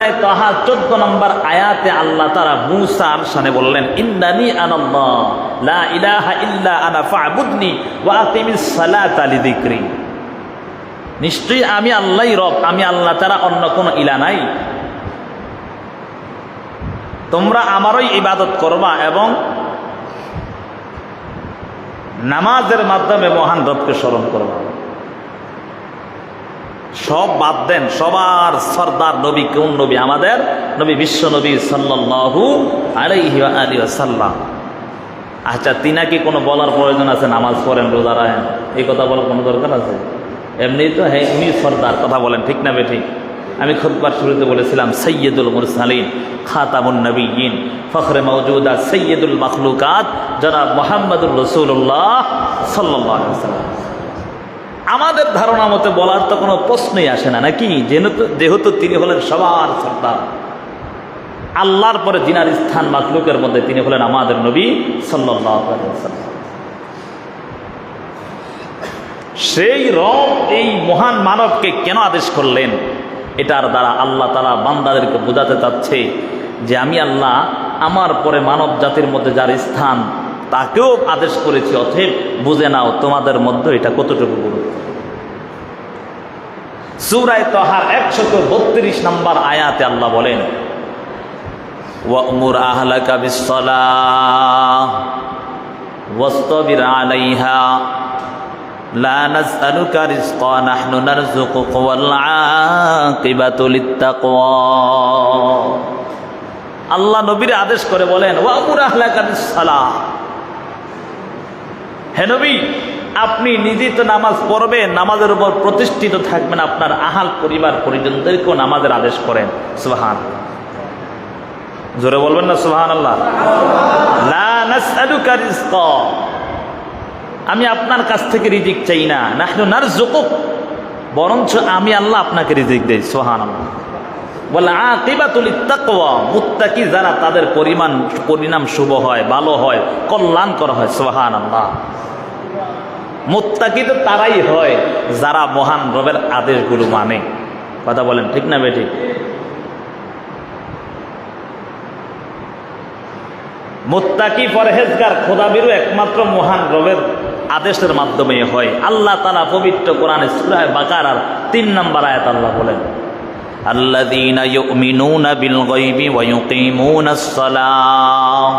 তাহা 14 নম্বর আয়াতে আল্লাহ তাআলা মূসার শানে বললেন, ইন্নানি আনাল্লাহ লা ইলাহা ইল্লা আনা ফা'বুদনি ওয়া আকিমিস সালাতা লিযিকরি। নিশ্চয়ই আমি আল্লাহই রব, আমি আল্লাহ তাআলা, অন্য কোনো ইলাহ নাই। তোমরা আমারই ইবাদত করবা এবং নামাজের মাধ্যমে মহান রবকে স্মরণ করবা। সব বাদ দেন, সবার সরদার নবী কোন নবী? আমাদের নবী বিশ্ব নবী সাল্লাল্লাহু আলাইহি ওয়া আলিহি ওয়াসাল্লাম। আচ্ছা, তিনাকে কোনো বলার প্রয়োজন আছে নামাজ পড়েন, রোজা রাখেন, এই কথা বলার কোনো দরকার আছে? এমনি তো হ্যাঁ, উনি সরদার, কথা বলেন ঠিক না বেঠিক? আমি খুতবার শুরুতে বলেছিলাম সৈয়দুল মুরসালিন, খাতামুন নবিয়্যিন, ফখরে মওজুদা, সৈয়দুল মাখলুকাত জনাব মুহাম্মদুর রাসূলুল্লাহ সাল্লাল্লাহু আলাইহি ওয়াসাল্লাম। আমাদের ধারণা মতে বলার তো কোনো প্রশ্নই আসে না, নাকি? যেহেতু তিনি হলেন সবার সরদার, আল্লাহর পরে যিনার স্থান মাখলুকের মধ্যে, তিনি হলেন আমাদের নবী সাল্লাল্লাহু আলাইহি ওয়াসাল্লাম। সেই রব এই মহান মানবকে কেন আদেশ করলেন? এটার দ্বারা আল্লাহ তাআলা বান্দাদেরকে বোঝাতে চাচ্ছে যে আমি আল্লাহ আমার পরে মানব জাতির মধ্যে যার স্থান, তাকেও আদেশ করেছি, অতএব বুঝে নাও তোমাদের মধ্যে এটা কতটুকু গুরুত্ব। সূরা তাহার 132 নম্বর আয়াতে আল্লাহ বলেন, ওয়া'মুর আহলাকা বিস-সালাহ ওয়াসতাবির আলাইহা লা নাসআলুকা রিজকা নাহনু নারযুকুকা ওয়াল আকিবাতু লিত-তাকওয়া। আল্লাহ নবীর আদেশ করে বলেন, ওয়া'মুর আহলাকা বিস-সালাহ, হে নবী, আপনি নিজেই তো নামাজ পড়বেন, নামাজের উপর প্রতিষ্ঠিত থাকবেন, আপনার আহাল পরিবার পরিজনদেরকেও নামাজের আদেশ করেন। সুবহানাল্লাহ, জোরে বলবেন না সুবহানাল্লাহ? লা নাসআলুকা রিজকা, আমি আপনার কাছ থেকে রিজিক চাই না, নাহনু নারযুকুক, বরঞ্চ আমি আল্লাহ আপনাকে রিজিক দেই। সুবহানাল্লাহ। ওয়াল আকিবাতু লিত-তাকওয়া, মুত্তাকি যারা, তাদের পরিণাম শুভ হয়, ভালো হয়, কল্যাণকর হয়। সুবহানাল্লাহ। মুত্তাকি তো তারাই হয় যারা মহান রবের আদেশগুলো মানে। কথা বলেন ঠিক না বেঠিক? মুত্তাকি পরহেজগার খোদাভীরু একমাত্র মহান রবের আদেশের মাধ্যমে হয়। আল্লাহ তাআলা পবিত্র কোরআনে সূরা বাকারার 3 নম্বর আয়াত আল্লাহ বলেন, আল্লাযীনা ইউমিনুনা বিল গায়বি ওয়া ইউকিমুনাস সালাহ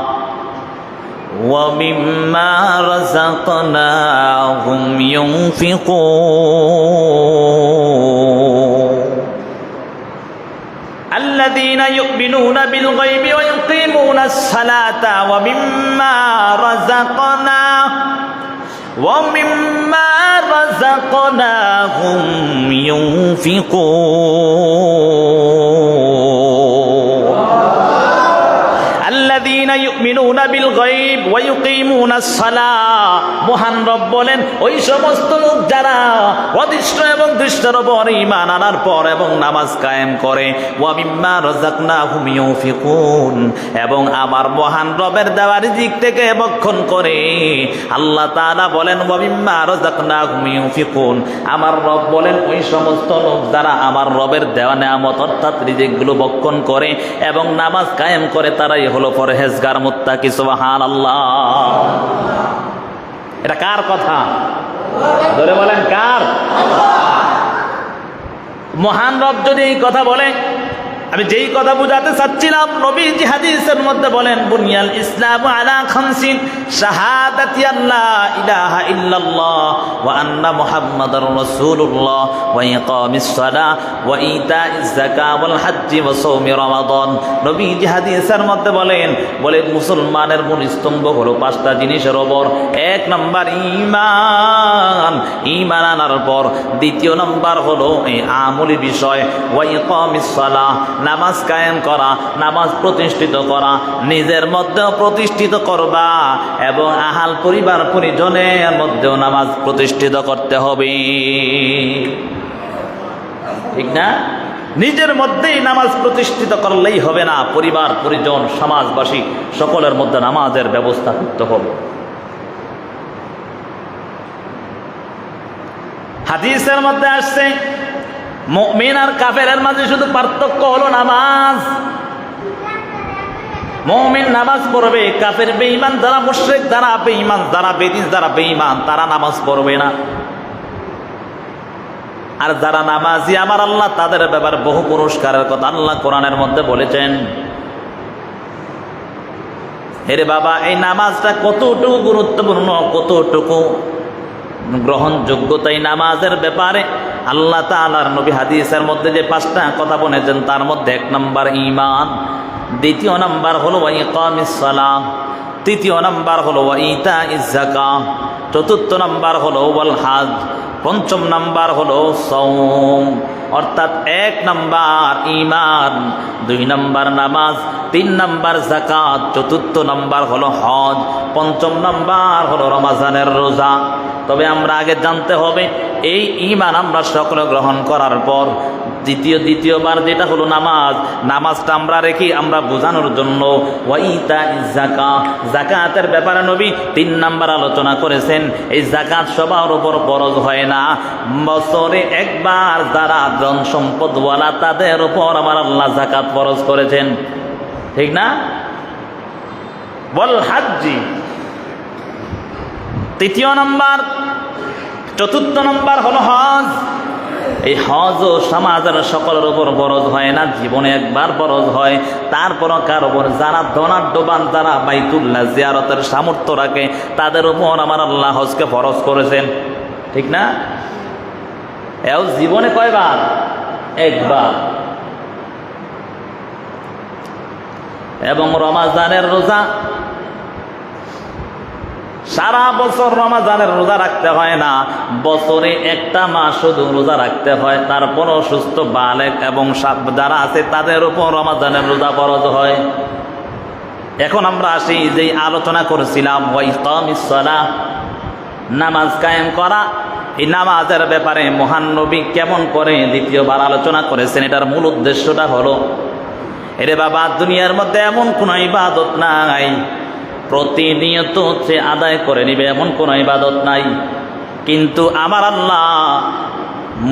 ওয়া মিম্মা রাযাকনাহুম ইউনফিকুন। الذين يؤمنون بالغيب ويقيمون الصلاة ومما رزقناهم ينفقون. الذين يؤمنون بالغيب ويقيمون الصلاة, মহান রব বলেন ওই সমস্ত লোক যারা অদৃষ্ট এবং দৃষ্টের উপর ঈমান আনার পর এবং নামাজ কায়েম করে, ওয়া মিম্মা রাযাকনাহুম ইউনফিকুন, এবং আমার মহান রবের দেওয়া রিজিক থেকে ভক্ষণ করে। আল্লাহ তাআলা বলেন ওয়া মিম্মা রাযাকনাহুম ইউনফিকুন, আমার রব বলেন ওই সমস্ত লোক যারা আমার রবের দেওয়া নেয়ামত অর্থাৎ রিজিকগুলো ভক্ষণ করে এবং নামাজ কায়েম করে, তারাই হলো পরহেজগার মুত্তাকি। সুবহানাল্লাহ। এটা কার কথা? ধরে বলেন কার? মহান রব যদি এই কথা বলে, আমি যেই কথা বুঝাতে চাচ্ছিলাম, নবীজি হাদিসের মধ্যে বলেন, বুনিয়াল ইসলামু আলা খামসিন, শাহাদাতি আল্লা ইলাহা ইল্লাল্লাহ ওয়া আন্না মুহাম্মাদার রাসূলুল্লাহ ওয়া ইকামিস সালাহ ওয়া ইতাইজ যাকাত ওয়াল হজ্জ ওয়া সাওমি রমাদান। নবীজি হাদিসের মধ্যে বলেন মুসলমানের মূল স্তম্ভ হলো 5টা জিনিসের উপর। 1 নম্বর ঈমান, ঈমান আনার পর। 2 নম্বর হলো এই আমলি বিষয়, ওয়া ইকামিস সালাহ, নামাজ কায়েম করা, নামাজ প্রতিষ্ঠিত করা, নিজের মধ্যেও প্রতিষ্ঠিত করবা এবং আহাল পরিবার পরিজনের মধ্যেও নামাজ প্রতিষ্ঠিত করতে হবে। ঠিক না? নিজের মধ্যেই নামাজ প্রতিষ্ঠিত করলেই হবে না, পরিবার পরিজন সমাজবাসী সকলের মধ্যে নামাজের ব্যবস্থা করতে হবে। হাদিসের মধ্যে আসছে মুমিন আর কাফেরের মাঝে শুধু পার্থক্য হলো নামাজ। মুমিন নামাজ পড়বে, কাফের বেঈমান যারা মুশরিক, যারা বেঈমান, যারা বেদিন, যারা বেঈমান, তারা নামাজ পড়বে না। আর যারা নামাজি আমার আল্লাহ তাদের ব্যাপারে বহু পুরস্কারের কথা আল্লাহ কোরআনের মধ্যে বলেছেন। হেরে বাবা, এই নামাজটা কতটুকু গুরুত্বপূর্ণ, কতটুকু গ্রহণযোগ্যতা এই নামাজের ব্যাপারে আল্লাহ তাআলার নবী হাদিসের মধ্যে যে 5টা কথা বলেছেন, তার মধ্যে 1 নম্বর ঈমান, 2 নম্বর হলো ইকামিস সালাহ, 3 নম্বর হলো ইতাইজ যাকাত, 4 নম্বর হলো ওয়াল হজ, 5 নম্বর হলো সাওম। অর্থাৎ 1 নম্বর ঈমান, 2 নম্বর নামাজ, 3 নম্বর যাকাত, 4 নম্বর হলো হজ, 5 নম্বর হলো রমজানের রোজা। তবে আমরা আগে জানতে হবে এই ঈমান আমরা সকলে গ্রহণ করার পর দ্বিতীয়বার যেটা হলো নামাজ, নামাজটা আমরা রেখি আমরা বোঝানোর জন্য ওয়াইতাইজ যাকাত, যাকাতের ব্যাপারে নবী 3 নম্বর আলোচনা করেছেন। এই যাকাত সবার উপর ফরজ হয় না, বছরে একবার যারা ধন সম্পদওয়ালা তাদের উপর আমার আল্লাহ যাকাত ফরজ করেছেন, ঠিক না? বল হাজ্জি 3 নম্বর, 4 নম্বর হলো হজ। এই হজও সমাজের সকলের উপর ফরজ হয় না, জীবনে একবার ফরজ হয়। তারপরও কার উপর যারা ধনাঢ্যবান, যারা বাইতুল্লাহ জিয়ারতের সামর্থ্য রাখে তাদের উপর আমার আল্লাহ হজকে ফরজ করেছেন, ঠিক না? এও জীবনে কয়বার? একবার। এবং রমজানের রোজা সারা বছর রমজানের রোজা রাখতে হয় না, বছরে একটা মাস শুধু রোজা রাখতে হয়। তারপরও সুস্থ বালেক এবং যারা আছে তাদের উপর রমজানের রোজা ফরজ হয়। এখন আমরা আসি যে আলোচনা করেছিলাম ওয়া ইকামিস সালাহ, নামাজ কায়েম করা। এই নামাজের ব্যাপারে মহান নবী কেমন করে 2বার আলোচনা করেছেন। এটার মূল উদ্দেশ্যটা হলো, এরে বাবা, দুনিয়ার মধ্যে এমন কোনো ইবাদত নাই প্রতিনিয়ত সে আদায় করে নিবে এমন কোনো ইবাদত নাই। কিন্তু আমার আল্লাহ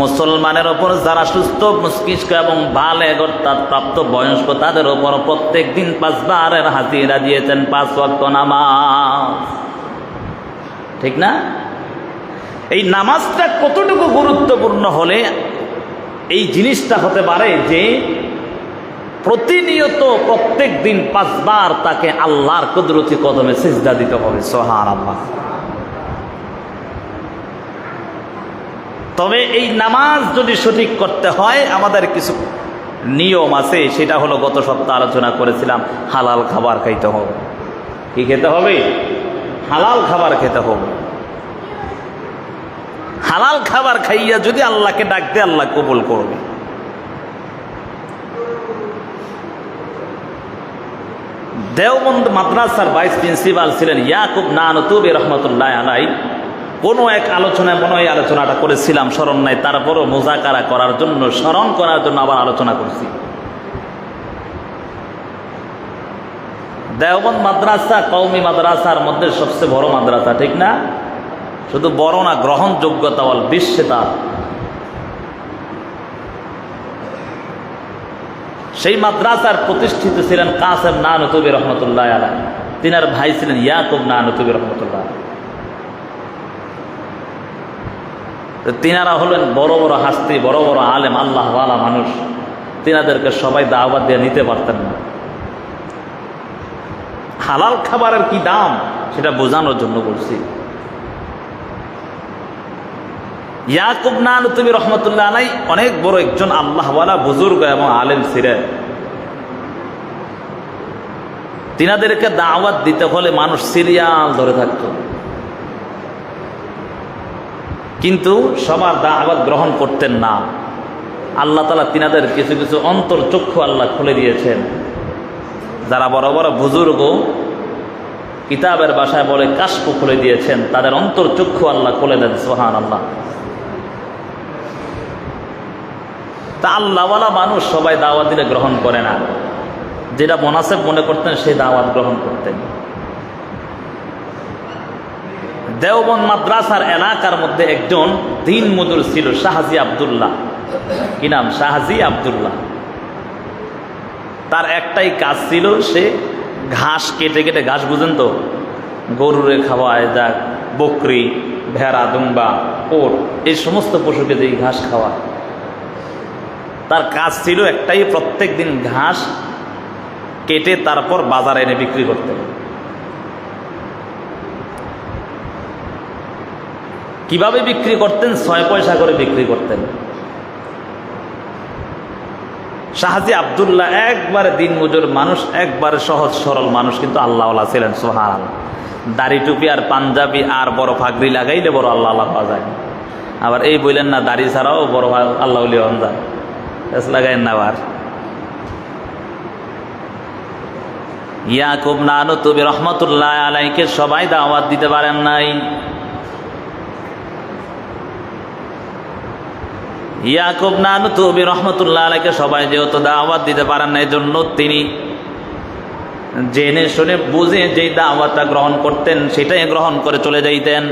মুসলমানের ওপর যারা সুস্থ মস্তিষ্ক এবং বালেগ অর্থাৎ প্রাপ্ত বয়স্ক তাদের ওপর প্রত্যেক দিন 5 বারের হাজিরা দিয়েছেন, 5 ওয়াক্ত নামাজ, ঠিক না? এই নামাজটা কতটুকু গুরুত্বপূর্ণ হলে এই জিনিসটা হতে পারে যে প্রতিনিয়ত প্রত্যেক দিন 5 বার তাকে আল্লাহর কুদরতি কদমে সিজদা দিতে হবে। সুবহানাল্লাহ। তবে এই নামাজ যদি সঠিক করতে হয় আমাদের কিছু নিয়ম আছে, সেটা হলো গত সপ্তাহে আলোচনা করেছিলাম, হালাল খাবার খাইতে হবে। কি খেতে হবে? হালাল খাবার খেতে হবে। হালাল খাবার খাইয়া যদি আল্লাহকে ডাক দে আল্লাহ কবুল করবে। দেওবন্দ মাদ্রাসার ভাইস প্রিন্সিপাল ছিলেন ইয়াকুব নানতুবি রহমতুল্লাহ আলাই। কোনো এক আলোচনায় মনে হয় আলোচনাটা করেছিলাম, স্মরণ নাই, তারপরও মুজাকারা করার জন্য, স্মরণ করার জন্য আবার আলোচনা করছি। দেওবন্দ মাদ্রাসা কওমি মাদ্রাসার মধ্যে সবচেয়ে বড় মাদ্রাসা, ঠিক না? শুধু বড় না, গ্রহণযোগ্যতা বল বিশ্বে তার। সেই মাদ্রাসার প্রতিষ্ঠিত ছিলেন কাসেম নানতুবি রহমতুল্লাহ আলাই, তিনার ভাই ছিলেন ইয়াকুব নানতুবি রহমতুল্লাহ। তিনারা হলেন বড় বড় হাস্তি, বড় বড় আলেম, আল্লাহওয়ালা মানুষ। তিনাদেরকে সবাই দাওয়াত দিয়ে নিতে পারতেন না। হালাল খাবারের কি দাম সেটা বোঝানোর জন্য বলছি। ইয়াকুব নানতুবি রহমতুল্লাহ আলাই অনেক বড় একজন আল্লাহওয়ালা বুজুর্গ এবং আলেম ছিলেন। তিনাদেরকে দাওয়াত দিতে হলে মানুষ সিরিয়াল ধরে থাকত, কিন্তু সবার দাওয়াত গ্রহণ করতেন না। আল্লাহ তাআলা তিনাদের কিছু কিছু অন্তর চক্ষু আল্লাহ খুলে দিয়েছেন। যারা বড় বড় বুজুর্গ, কিতাবের ভাষায় বলে কাশফ খুলে দিয়েছেন, তাদের অন্তর চক্ষু আল্লাহ খুলে দেন। সুবহানাল্লাহ। তা আল্লাহওয়ালা মানুষ সবাই দাওয়াত দিলে গ্রহণ করে না, যেটা মুনাসিব মনে করতেন সেই দাওয়াত গ্রহণ করতেন। দেওবন্দ মাদ্রাসার এলাকার মধ্যে একজন দিন মজুর ছিল, শাহজি আব্দুল্লাহ। কি নাম? শাহজি আব্দুল্লাহ। তার একটাই কাজ ছিল, সে ঘাস কেটে কেটে, ঘাস বুঝেন তো, গরুরে খাওয়ায়, যাক বকরি, ভেড়া, দুম্বা, ওট, এই সমস্ত পশুকে যেই ঘাস খাওয়া, তার কাজ ছিল একটাই, প্রত্যেক দিন ঘাস কেটে তারপর বাজারে এনে বিক্রি করতেন। কিভাবে বিক্রি করতেন? 6 পয়সা করে বিক্রি করতেন। শাহজি আব্দুল্লাহ একবারে দিন মজুর মানুষ, একবারে সহজ সরল মানুষ, কিন্তু আল্লাহওয়ালা ছিলেন। সুবহানাল্লাহ। দাড়ি টুপি আর পাঞ্জাবি আর বড় ফাগড়ি লাগাইলে বড় আল্লাহ আল্লাহ পাওয়া যায়। আবার এই বললেন না দাড়ি ছাড়াও বড় আল্লাহ হন যায়, লাগাইন না। আবার ইয়াকুব নানুতুবি রহমতুল্লাহ আলাইকে সবাই দাওয়াত দিতে পারেন নাই। ইয়াকুব নানুতুবি রহমতুল্লাহ আলাইকে সবাই যেহেতু দাওয়াত দিতে পারেন না, এই জন্য তিনি জেনে শুনে বুঝে যেই দাওয়াতটা গ্রহণ করতেন সেটাই গ্রহণ করে চলে যাইতেন।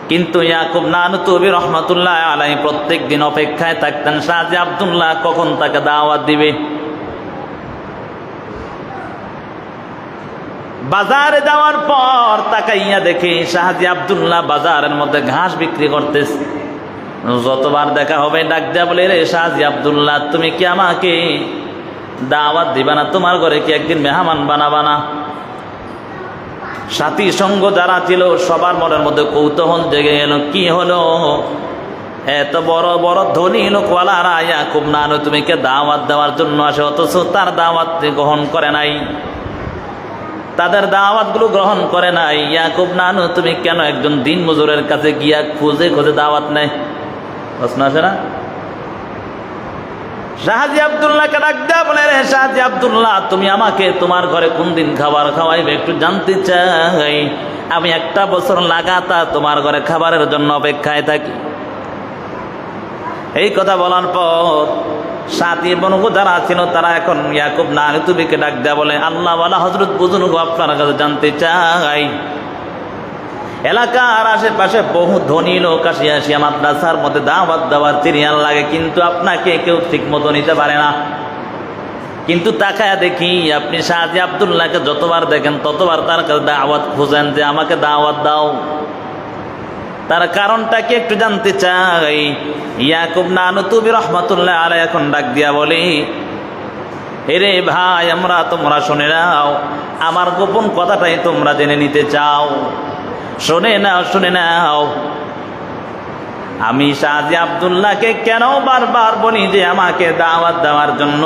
কিন্তু ইয়াকুব নানুতুবি রহমতুল্লাহ আলাই প্রত্যেক দিন অপেক্ষায় থাকতেন শাহজি আব্দুল্লাহ কখন তাকে দাওয়াত দিবে। বাজারে যাওয়ার পর তাকাইয়া দেখে শাহজি আব্দুল্লাহ বাজারের মধ্যে ঘাস বিক্রি করতেছে। যতবার দেখা হবে ডাক দেয়া বলে, রে শাহজি আব্দুল্লাহ, তুমি কি আমাকে দাওয়াত দিবা না? তোমার ঘরে কি একদিন মেহমান বানাবা না? সাথী সঙ্গ যারা ছিল সবার মনের মধ্যে কৌতূহল জেগে গেল, কি হলো? এত বড় বড় ধনী লোকওয়ালারা ইয়াকুব নানু তুমি কে দাওয়াত দেওয়ার জন্য আসে, অথচ তার দাওয়াত গ্রহণ করে নাই, তাদের দাওয়াতগুলো গ্রহণ করে নাই। ইয়াকুব নানু তুমি কেন একজন দিন মজুরের কাছে গিয়া খুঁজে খুঁজে দাওয়াত নেয়? প্রশ্ন আছে না? শাহজি আব্দুল্লাহকে ডাক দেয়া বলে, রে শাহজি আব্দুল্লাহ, তুমি আমাকে তোমার ঘরে কোন দিন খাবার খাওয়াইবে একটু জানতে চাই। আমি 1 বছর লাগাতার তোমার ঘরে খাবারের জন্য অপেক্ষায় থাকি। এই কথা বলার পর সাথী বনগো যারা ছিল তারা এখন ইয়াকুব নানুতুবিকে ডাক দেয়া বলে, আল্লাহ ওয়ালা হযরত বুজুর্গ আপনার কাছে জানতে চাই, এলাকার আশেপাশে বহু ধনী লোক আসিয়া মাদ্রাসার মধ্যে দাওয়াত দেওয়ার সিরিয়াল লাগে, কিন্তু আপনাকে কেউ ঠিক মতো নিতে পারে না। কিন্তু তাকায়া দেখি আপনি শাহজি আব্দুল্লাহকে যতবার দেখেন ততবার তার কাছে দাওয়াত খুঁজেন যে আমাকে দাওয়াত দাও। তার কারণটা কি একটু জানতে চাই। ইয়াকুব নানুতুবি রহমতুল্লাহ আলাইহি এখন ডাক দিয়া বলি, এরে ভাই, তোমরা শুনে নাও, আমার গোপন কথাটাই তোমরা জেনে নিতে চাও। শুনে নাও, আমি শাহজি আব্দুল্লাহকে কেন বারবার বলি যে আমাকে দাওয়াত দেওয়ার জন্য।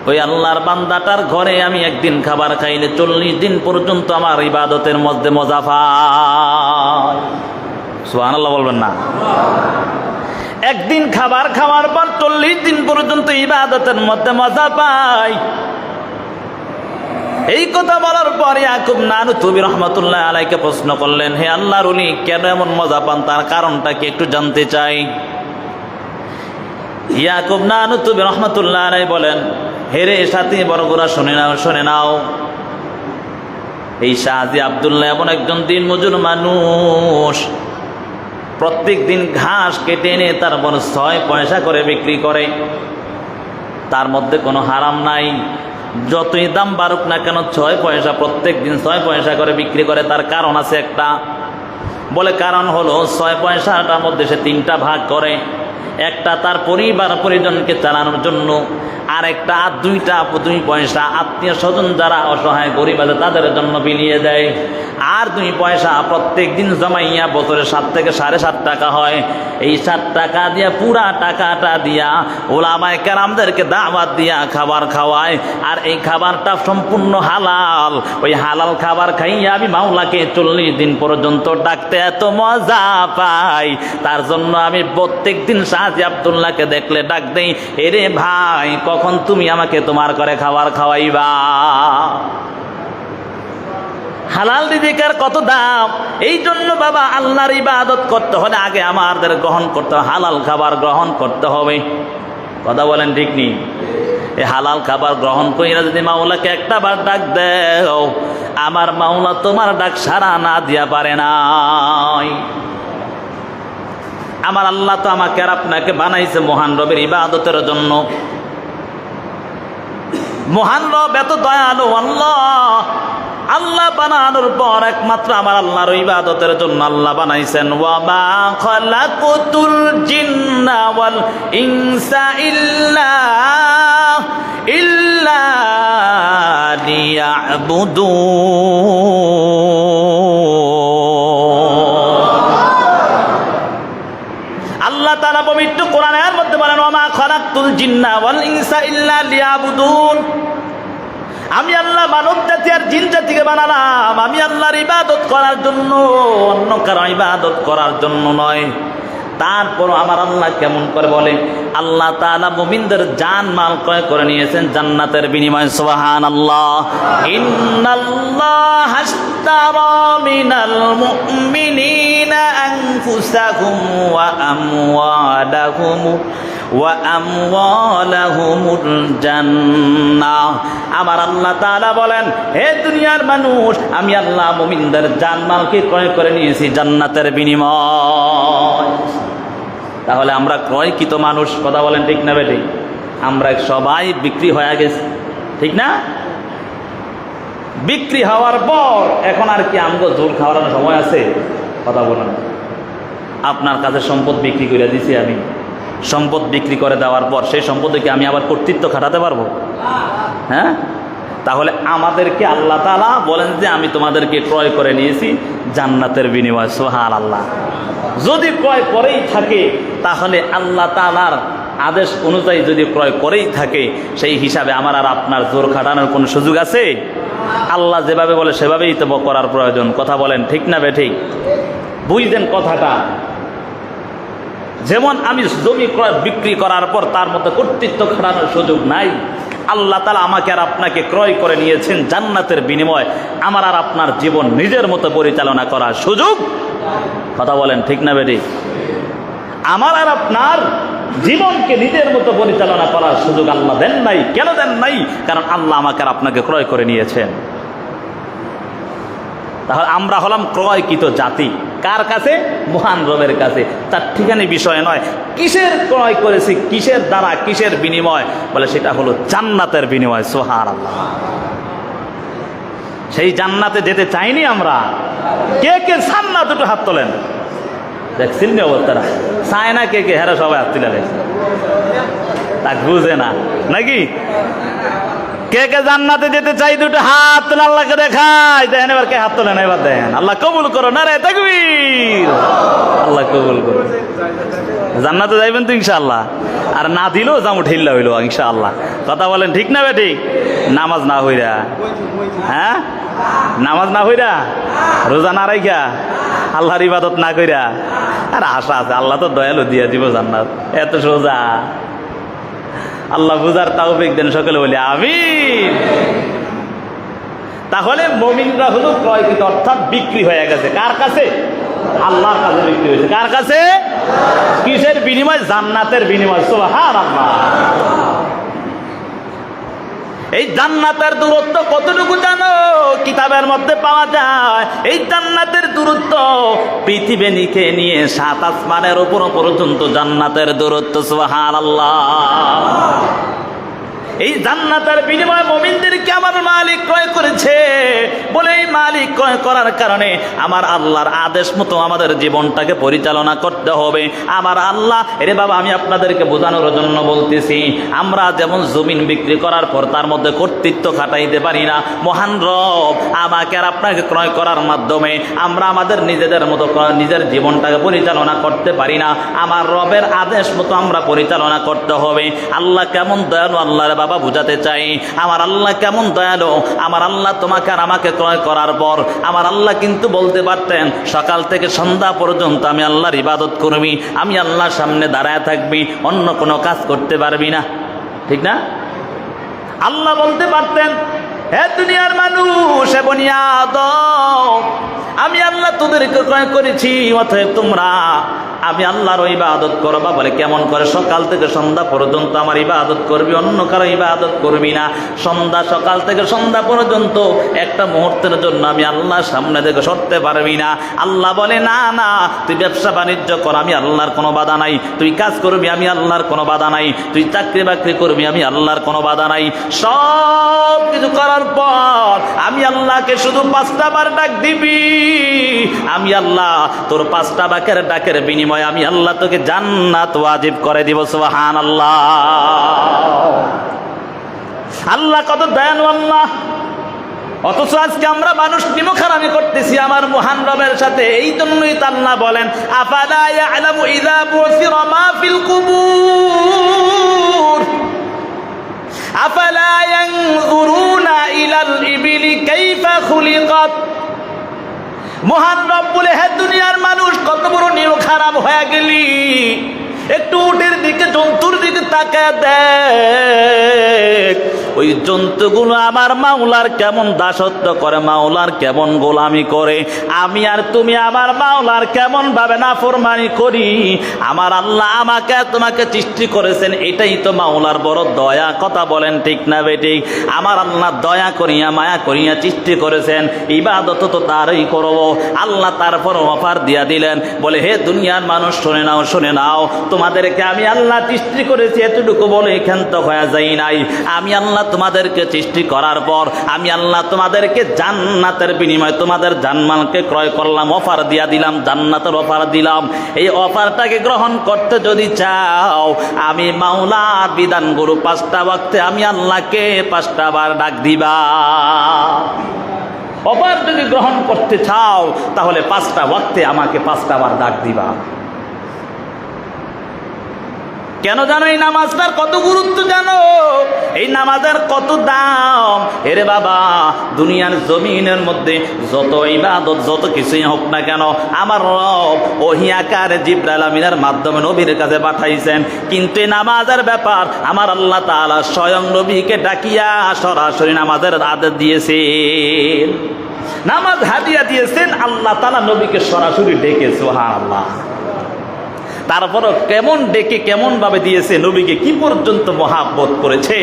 ওই আল্লাহর বান্দাটার ঘরে আমি একদিন খাবার খাইলে 40 দিন পর্যন্ত আমার ইবাদতের মধ্যে মজা পাই। সুবহানাল্লাহ বলবেন না? একদিন খাবার খাওয়ার পর 40 দিন পর্যন্ত ইবাদতের মধ্যে মজা পাই। এই কথা বলার পর ইয়াকুব নানুতুবি রহমতুল্লাহ আলাইকে প্রশ্ন করলেন, হে আল্লাহর ওলি, কেন এমন মজা পান? তার কারণটা কি একটু জানতে চাই। ইয়াকুব নানুতুবি রহমতুল্লাহ আলাই বলেন, হে রে সাথী বড়গোরা, শুনে নাও, এই শাহজি আব্দুল্লাহ এমন একজন দিন মজুর মানুষ, প্রত্যেক দিন ঘাস কেটে এনে তারপর 6 পয়সা করে বিক্রি করে। তার মধ্যে কোনো হারাম নাই, যতই দাম বাড়ুক না কেন 6 পয়সা, প্রত্যেক দিন 6 পয়সা করে বিক্রি করে। তার কারণ আছে একটা, বলে কারণ হলো 6 পয়সাটার মধ্যে সে 3টা ভাগ করে। একটা তার পরিবার পরিজনকে চালানোর জন্য, আর একটা 2 পয়সা আত্মীয় স্বজন যারা অসহায় গরিব আছে তাদের জন্য বিলিয়ে দেয়। আর 2 পয়সা প্রত্যেক দিন জমাইয়া বছরে 7 থেকে 7.5 টাকা হয়। এই 7 টাকা দিয়া পুরা টাকাটা দিয়া ওলামায়ে কেরামদেরকে দাওয়াত দিয়া খাবার খাওয়ায়। আর এই খাবারটা সম্পূর্ণ হালাল। ওই হালাল খাবার খাইয়া আমি মাওলাকে 40 দিন পর্যন্ত ডাকতে এত মজা পাই। তার জন্য আমি প্রত্যেক দিন শাহজি আব্দুল্লাহকে দেখলে ডাক দেই, এরে ভাই, কখন তুমি আমাকে তোমার ঘরে খাবার খাওয়াইবা? হালাল রিজিকের কত দাম। এই জন্য বাবা, আল্লাহর ইবাদত করতে হলে আগে আমাদের গ্রহণ করতে হবে, হালাল খাবার গ্রহণ করতে হবে। কথা বলেন ঠিক নেই? এই হালাল খাবার গ্রহণ কইরা যদি মাওলাকে একটা বার ডাক দেও, আমার মাওলা তোমার ডাক সাড়া না দিয়া পারে নাই। আমার আল্লাহ তো আমাকে আর আপনাকে বানাইছে মহান রবের ইবাদতের জন্য। মহান রব এত দয়ালু আল্লাহ, আল্লাহ বানানোর পর একমাত্র আমার আল্লাহর ইবাদতের জন্য আল্লাহ বানাইছেন। ওয়া মা খালাকুতুল জিন্না ওয়াল ইনসা ইল্লা লিয়াবুদুন। আল্লাহ তাআলা পবিত্র কোরআনের মধ্যে বলেন ওয়া মা খালাকতুল জিন্না ওয়াল ইনসা ইল্লা লিয়াবুদুন। আমি আল্লাহ মানব জাতি আর জিন জাতিকে বানালাম আমি আল্লাহর ইবাদত করার জন্য, অন্য কারো ইবাদত করার জন্য নয়। তারপর আমার আল্লাহ কেমন করে বলে, আল্লাহ তাআলা মুমিনদের জান মাল ক্রয় করে নিয়েছেন জান্নাতের বিনিময়ে। সুবহানাল্লাহ। ইন্নাল্লাহা আশতারা মিনাল মুমিনিনা আনফুসাহুম ওয়া আমওয়ালাহুমুল জান্নাহ। আমার আল্লাহ তাআলা বলেন, হে দুনিয়ার মানুষ, আমি আল্লাহ মুমিনদের জানমালকে ক্রয় করে নিয়েছি জান্নাতের বিনিময়। তাহলে আমরা ক্রয়কৃত মানুষ, কথা বলেন ঠিক না বেঠিক? আমরা সবাই বিক্রি হয়ে গেছি, ঠিক না? বিক্রি হওয়ার পর এখন আর কি আমগো ঝোল খাওয়ার সময় আছে? কথা বলেন। আপনার কাছে সম্পদ বিক্রি করে দিছি আমি, সম্পদ বিক্রি করে দেওয়ার পর সেই সম্পদকে আমি আবার কর্তৃত্ব খাটাতে পারবো? হ্যাঁ। তাহলে আমাদেরকে আল্লাহ তাআলা বলেন যে আমি তোমাদেরকে ক্রয় করে নিয়েছি জান্নাতের বিনিময়ে। সুবহানাল্লাহ। যদি ক্রয় করেই থাকে তাহলে আল্লাহ তাআলার আদেশ অনুযায়ী যদি ক্রয় করেই থাকে, সেই হিসাবে আমার আর আপনার জোর খাটানোর কোনো সুযোগ আছে? আল্লাহ যেভাবে বলে সেভাবেই তো করার প্রয়োজন। কথা বলেন ঠিক না বেঠিক? বুঝলেন কথাটা? যেমন আমি জমি ক্রয় বিক্রি করার পর তার মধ্যে কর্তৃত্ব খাটানোর সুযোগ নাই, আল্লাহ তাআলা আমাকে আর আপনাকে ক্রয় করে নিয়েছেন জান্নাতের বিনিময়। আমার আর আপনার জীবন নিজের মতো পরিচালনা করার সুযোগ, কথা বলেন ঠিক না বেঠিক? আমার আর আপনার জীবনকে নিজের মতো পরিচালনা করার সুযোগ আল্লাহ দেন নাই। কেন দেন নাই? কারণ আল্লাহ আমাকে আর আপনাকে ক্রয় করে নিয়েছেন। তাহলে আমরা হলাম ক্রয়কৃত জাতি। কার কাছে? মহান রবের কাছে। তার ঠিকানি বিষয় নয়। কিসের ক্রয় করেছি, কিসের দ্বারা, কিসের বিনিময়? বলে সেটা হলো জান্নাতের বিনিময়। সুবহানাল্লাহ। সেই জান্নাতে যেতে চাইনি আমরা। কে কে জান্নাত? দুটো হাত তোলেন। দেখছেন নি অবস্থাটা? চায় না কে কে? হেরা সবাই হাত তুলে দেখছে, তা বুঝে না নাকি? কে কে জান্নাতে যেতে চাই? দুটো হাত তোলে, আল্লাহকে দেখাই। দেখেন এবার কে হাত তোলেন, এবার দেখেন। আল্লাহ কবুল করো। নারে তাকবীর। আল্লাহ কবুল করো। জান্নাতে যাইবেন তো ইনশাআল্লাহ। আর না দিলেও জামু ঠেল্লা হইল ইনশাআল্লাহ। কথা বলেন ঠিক না বেঠিক? নামাজ না হইরা, হ্যাঁ, নামাজ না হইরা, রোজা না রাইখা, আল্লাহর ইবাদত না কইরা, আর আশা আছে আল্লাহ তো দয়ালু দিয়া দিব জান্নাত। এত সোজা। আল্লাহ বুঝার তৌফিক দেন সকলে বলি আমিন। তাহলে মুমিনরা হলো ক্রয়কৃত, অর্থাৎ বিক্রি হয়ে গেছে। কার কাছে? আল্লাহর কাছে বিক্রি হয়েছে। কার কাছে? কিসের বিনিময়? জান্নাতের বিনিময়। সুবহানাল্লাহ। এই জান্নাতের দূরত্ব কতটুকু জানো? কিতাবের মধ্যে পাওয়া যায় এই জান্নাতের দূরত্ব পৃথিবী নিকে নিয়ে 7 আসমানের উপর পর্যন্ত জান্নাতের দূরত্ব। সুবহানাল্লাহ। এই জান্নাতের বিনিময়ে মুমিনদেরকে আমার মালিক ক্রয় করেছে। বলে এই মালিক ক্রয় করার কারণে আমার আল্লাহর আদেশ মতো আমাদের জীবনটাকে পরিচালনা করতে হবে। আমার আল্লাহ, এরে বাবা আমি আপনাদেরকে বোঝানোর জন্য বলতেছি, আমরা যেমন জমিন বিক্রি করার পর তার মধ্যে কর্তৃত্ব খাটাইতে পারি না, মহান রব আমাকে আর আপনাকে ক্রয় করার মাধ্যমে আমরা আমাদের নিজেদের মতো নিজের জীবনটাকে পরিচালনা করতে পারি না। আমার রবের আদেশ মতো আমরা পরিচালনা করতে হবে। আল্লাহ কেমন দয়ালু, আল্লাহর বাবা বুঝাতে চাই। আমার আল্লাহ কেমন দয়ালু। আমার আল্লাহ তোমাকে আর আমাকে ক্রয় করার পর আমার আল্লাহ কিন্তু বলতে পারতেন সকাল থেকে সন্ধ্যা পর্যন্ত আমি আল্লাহর ইবাদত করবি, আমি আল্লাহর সামনে দাঁড়ায় থাকবি, অন্য কোনো কাজ করতে পারবি না, ঠিক না? আল্লাহ বলতে পারতেন, হে দুনিয়ার মানুষ, হে বনি আদম, আমি আল্লাহ তোদেরকে ক্রয় করেছি, অতএব তোমরা আমি আল্লাহর ইবাদত করবা। বলে কেমন করে? সকাল থেকে সন্ধ্যা পর্যন্ত আমার ইবাদত করবি, অন্য কারো ইবাদত করবি না। সকাল থেকে সন্ধ্যা পর্যন্ত একটা মুহূর্তের জন্য আমি আল্লাহর সামনে থেকে সরতে পারবি না। আল্লাহ বলে না না, তুই ব্যবসা বাণিজ্য কর, আমি আল্লাহর কোনো বাধা নাই। তুই কাজ করবি, আমি আল্লাহর কোনো বাধা নাই। তুই চাকরি বাকরি করবি, আমি আল্লাহর কোনো বাধা নাই। সব কিছু করার পর আমি আল্লাহকে শুধু 5টা বার ডাক দিবি। আমি আল্লাহ তোর 5টা বাকের ডাকের বিনিময়ে আমি আল্লাহ তোকে জান্নাত ওয়াজিব করে দিব। সুবহানাল্লাহ। আল্লাহ কত দয়ালু আল্লাহ। অথচ আজকে আমরা মানুষ নিমুখারামি করতেছি আমার মহান রবের সাথে। এই জন্যই তো আল্লাহ বলেন আফালা ইয়ালামু ইযা বুসিরা মা ফিল কুবুর আফালা ইয়ানজুরুনা ইলাল ইবিলি কাইফা খুলিকাত। মহান রব বলে, হে দুনিয়ার মানুষ, কত বড় নিমুখারাম হয়ে গেলি। একটু উটের দিকে, জন্তুর দিকে তাকায় দেখ। ওই জন্তুগুলো আমার মাওলার কেমন দাসত্ব করে, মাওলার কেমন গোলামি করে। আমি আর তুমি আমার মাওলার কেমন ভাবে নাফরমানি করি। আমার আল্লাহ আমাকে তোমাকে সৃষ্টি করেছেন, এটাই তো মাওলার বড় দয়া। কথা বলেন ঠিক না বেঠিক? আমার আল্লাহ দয়া করিয়া মায়া করিয়া সৃষ্টি করেছেন, ইবাদত তো তারই করব। আল্লাহ তারপর অফার দিয়া দিলেন, বলে হে দুনিয়ার মানুষ শুনে নাও, শুনে নাও, তোমাদেরকে আমি আল্লাহ সৃষ্টি করেছি এতটুকু বলে ক্ষান্ত হয়ে যাই নাই। আমি আল্লাহ তোমাদেরকে সৃষ্টি করার পর আমি আল্লাহ তোমাদেরকে জান্নাতের বিনিময়ে তোমাদের জানমালকে ক্রয় করলাম, অফার দিয়া দিলাম, জান্নাতের অফার দিলাম। এই অফারটাকে গ্রহণ করতে যদি চাও, আমি মাওলার বিধানগুলো 5টা ওয়াক্তে আমি আল্লাহকে 5টা বার ডাক দিবা। অফার যদি গ্রহণ করতে চাও তাহলে 5টা ওয়াক্তে আমাকে 5টা বার ডাক দিবা। কেন জানো এই নামাজটার কত গুরুত্ব জানো? এই নামাজের কত দাম? এরে বাবা, দুনিয়ার জমিনের মধ্যে যত ইবাদত যত কিছুই হোক না কেন, আমার রব ওহী আকারে জিবরাইল আমিনের মাধ্যমে নবীর কাছে পাঠাইছেন। কিন্তু এই নামাজের ব্যাপার আমার আল্লাহ তাআলা স্বয়ং নবীকে ডাকিয়া সরাসরি নামাজের আদেশ দিয়েছেন, নামাজ হাদিয়া দিয়েছেন। আল্লাহ তাআলা নবীকে সরাসরি ডেকে, সুবহানাল্লাহ। তারপরও কেমন ডেকে কেমন ভাবে দিয়েছে, নবীকে কি পর্যন্ত মহাব্বত করেছে।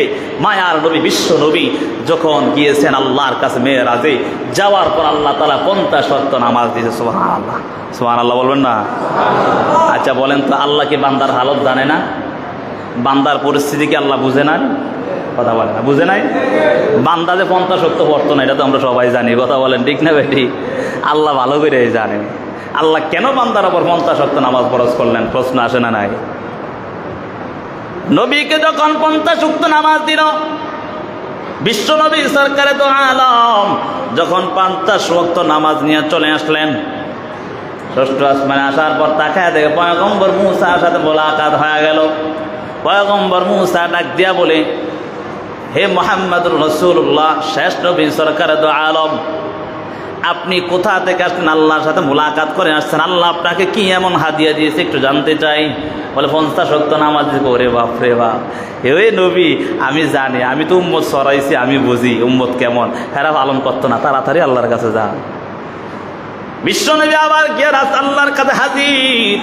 মায়ার নবী, বিশ্ব নবী যখন গিয়েছেন আল্লাহর কাছে মেরাজে, যাওয়ার পর আল্লাহ তাআলা 50 ওয়াক্ত নামাজ দিয়েছে। সুবহানাল্লাহ, সুবহানাল্লাহ বলবেন না? আচ্ছা বলেন তো, আল্লাহ কি বান্দার হালত জানে না? বান্দার পরিস্থিতি কি আল্লাহ বুঝে না? কথা বলেন না, বুঝে নাই? বান্দা যে 50 ওয়াক্ত পড়তো না, এটা তো আমরা সবাই জানি। কথা বলেন ঠিক না বেটি? আল্লাহ ভালো করে জানেন। আল্লাহ কেন বান্দার ওপর 50 ওয়াক্ত নামাজ ফরজ করলেন? প্রশ্ন আসে না নাই? নবীকে যখন 50 ওয়াক্ত নামাজ দিল, বিশ্ব নবী সরকারে তো আলম যখন 50 ওয়াক্ত নামাজ নিয়ে চলে আসলেন, 6ষ্ঠ আসমানে আসার পর তাকায় দেখে পয়গম্বর মূসার সাথে মোলাকাত হয়ে গেল। পয়গম্বর মূসা ডাক দিয়া বলে, হে মুহাম্মদুর রাসূলুল্লাহ, শেষ নবী সরকারে তো আলম, আপনি কোথা থেকে আসছেন? আল্লাহর সাথে মোলাকাত করে আসছেন। আল্লাহ আপনাকে কি এমন হাদিয়া দিয়েছে একটু জানতে চাই। বলে 50 ওয়াক্ত নামাজ। ওরে বাপ রে বাপ, হে নবী, আমি জানি, আমি তো উম্মত সরাইছি, আমি বুঝি উম্মত কেমন। হেরা পালন করতো না, তাড়াতাড়ি আল্লাহর কাছে যা। বিশ্ব নবী আবার গিয়ে আল্লাহর কাছে হাজির।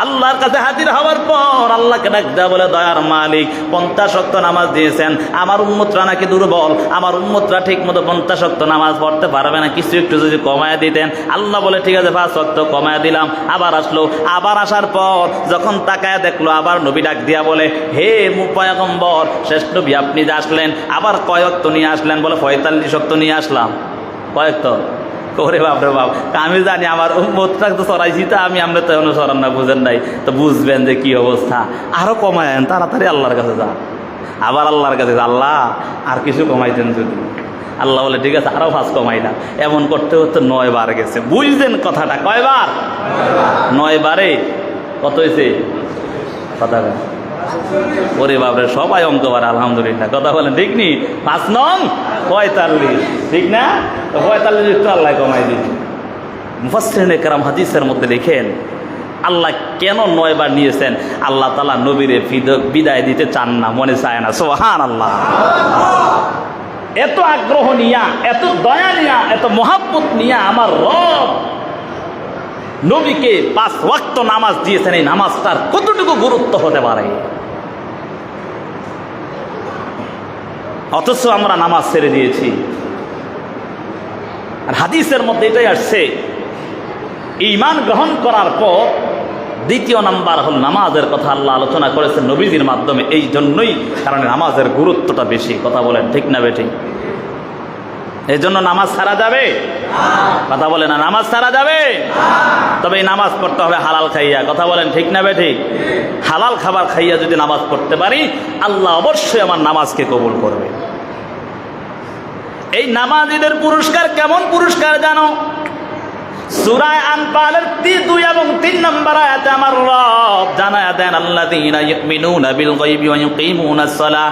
আল্লাহর কাছে হাজির হওয়ার পর আল্লাহকে ডাক দেয়া বলে, দয়ার মালিক, 50 ওয়াক্ত নামাজ দিয়েছেন, আমার উম্মতরা নাকি দুর্বল, আমার উম্মতরা ঠিক মতো 50 ওয়াক্ত নামাজ পড়তে পারবে না, কিছু একটু যদি কমায় দিতেন। আল্লাহ বলে ঠিক আছে, 5 ওয়াক্ত কমায় দিলাম। আবার আসলো, আবার আসার পর যখন তাকায় দেখলো, আবার নবী ডাক দিয়া বলে, হে পয়গম্বর শেষ নবী, আপনি যে আসলেন, আবার কয় ওয়াক্ত নিয়ে আসলেন? বলে 45 ওয়াক্ত নিয়ে আসলাম। কয়েক তো? ওরে বাপ রে বাপ, আমি জানি আমার উম্মতটা তো সরাইছি, তা আমি আমরা তো এখনো সরান না, বুঝেন নাই তো, বুঝবেন যে কি অবস্থা। আরো কমায়েন, তাড়াতাড়ি আল্লাহর কাছে যান। আবার আল্লাহর কাছে, আল্লাহ আর কিছু কমাইতেন যদি। আল্লাহ বলে ঠিক আছে, আরো 5 কমাইলাম। এমন করতে করতে 9 বার গেছে। বুঝলেন কথাটা? কয়বার? 9 বারে কত হয়েছে? কথা বলেন। ওরে বাপরে, সবাই অঙ্ক বার, আলহামদুলিল্লাহ। কথা বলেন ঠিক নি? 5 নং 45, ঠিক না? 45 একটু আল্লাহ কমাই দিন। মুফাসসিরিনে কেরাম হাদিসের মধ্যে লিখেন, আল্লাহ কেন 9 বার নিয়েছেন? আল্লাহ তাআলা নবীরে বিদায় দিতে চান না, মনে চায় না। সুবহানাল্লাহ। এত আগ্রহ নিয়া, এত দয়া নিয়া, এত মহাব্বত নিয়া আমার রব নবীকে 5 ওয়াক্ত নামাজ দিয়েছেন, এই নামাজটার কতটুকু গুরুত্ব হতে পারে। অথচ আমরা নামাজ ছেড়ে দিয়েছি। আর হাদিসের মধ্যে এটাই আসছে, ঈমান গ্রহণ করার পর দ্বিতীয় নাম্বার হল নামাজের কথা আল্লাহ আলোচনা করেছেন নবীজির মাধ্যমে। এই জন্যই কারণ নামাজের গুরুত্বটা বেশি। কথা বলেন ঠিক না বেঠিক? এই জন্য নামাজ ছাড়া যাবে? কথা বলে না, নামাজ ছাড়া যাবে? তবে এই নামাজ পড়তে হবে হালাল খাইয়া। কথা বলেন ঠিক না বেঠিক? হালাল খাবার খাইয়া যদি নামাজ পড়তে পারি, আল্লাহ অবশ্যই আমার নামাজকে কবুল করবে। এই নামাজীদের পুরস্কার কেমন পুরস্কার জানো? সূরা আনফালের 2 এবং 3 নম্বর আয়াতে আমার রব জানায়া দেন, আল্লাযীনা ইউমিনুনা বিল গায়বি ওয়া ইউকিমুনাস সালাহ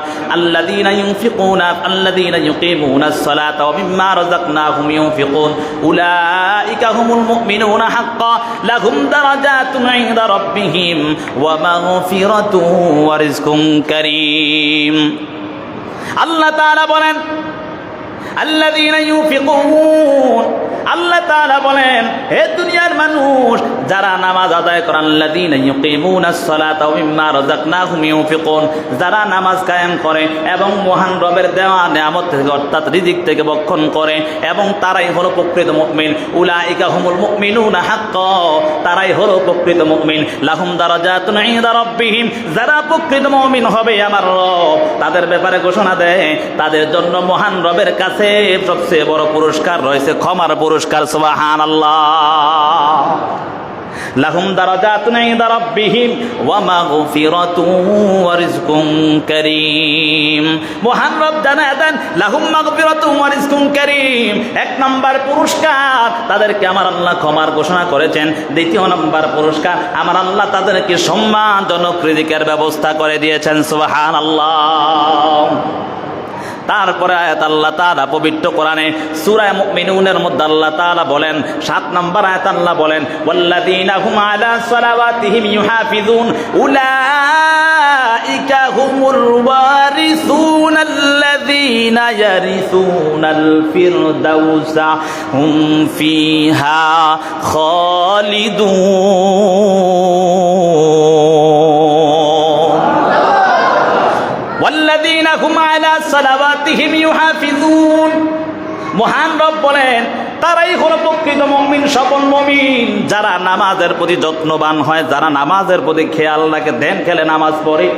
আল্লাযীনা ইউকিমুনাস সালাতা ওয়া মিম্মা রাযাকনাহুম ইউনফিকুন উলাইকা হুমুল মুমিনুনা হাক্কান লাহুম দারাজাতুন ইনদা রাব্বিহিম ওয়া মাগফিরাতুন ওয়া রিজকুন কারীম। আল্লাহ তাআলা বলেন আল্লাযীনা ইউনফিকুন, আল্লাহ তাআলা বলেন হে দুনিয়ার মানুষ যারা নামাজ আদায় করেন, আল্লাযীনা ইউকিমুনাস সালাতা ওয়া মিম্মা রাযাকনাহুম ইউনফিকুন, যারা নামাজ কায়েম করে এবং মহান রবের দেওয়া নিয়ামত থেকে অর্থাৎ রিজিক থেকে ভক্ষণ করে, এবং তারাই হলো প্রকৃত মুমিন। উলাইকা হুমুল মুমিনুনা হাক্কান, তারাই হলো প্রকৃত মুমিন। লাহুম দারাজাতুন ইনদা রাব্বিহিম, যারা প্রকৃত মুমিন হবে আমার রব তাদের ব্যাপারে ঘোষণা দেয় তাদের জন্য মহান রবের কাছে সবচেয়ে বড় পুরস্কার রয়েছে ক্ষমার পুরস্কার। সুবহানাল্লাহ। লাহুম দারাজাতুন ইনদা রাব্বিহিম ওয়া মাগফিরাতুন ওয়া রিজকুন কারীম। মহান রব জানায় দেন লাহুম মাগফিরাতুন ওয়া রিজকুন কারীম, 1 নাম্বার পুরস্কার তাদেরকে আমার আল্লাহ ক্ষমার ঘোষণা করেছেন। দ্বিতীয় নাম্বার পুরস্কার আমার আল্লাহ তাদেরকে সম্মানজনক রিজিকের ব্যবস্থা করে দিয়েছেন। সুবহানাল্লাহ। তারপরে আয়াত আল্লাহ তাআলা পবিত্র কোরআনে সূরা মুমিনুনের মধ্যে আল্লাহ তাআলা বলেন, 7 নম্বর আয়াত আল্লাহ বলেন, ওয়াল্লাযীনা হুম আলা সালাওয়াতিহিম ইউহাফিজুন উলাইকা হুমুল ওয়ারিসুনাল্লাযীনা ইয়ারিসুনাল ফিরদাউসা হুম ফিহা খালিদুন। ওয়াল্লাযীনা হুম আলা সালাওয়াতিহিম ইউহাফিজুন, মহান রব বলেন তারাই হলো প্রকৃত মুমিন, সফল মুমিন, যারা নামাজের প্রতি যত্নবান হয়, যারা নামাজের প্রতি খেয়াল রাখে, দেন খেলে নামাজ পড়ে।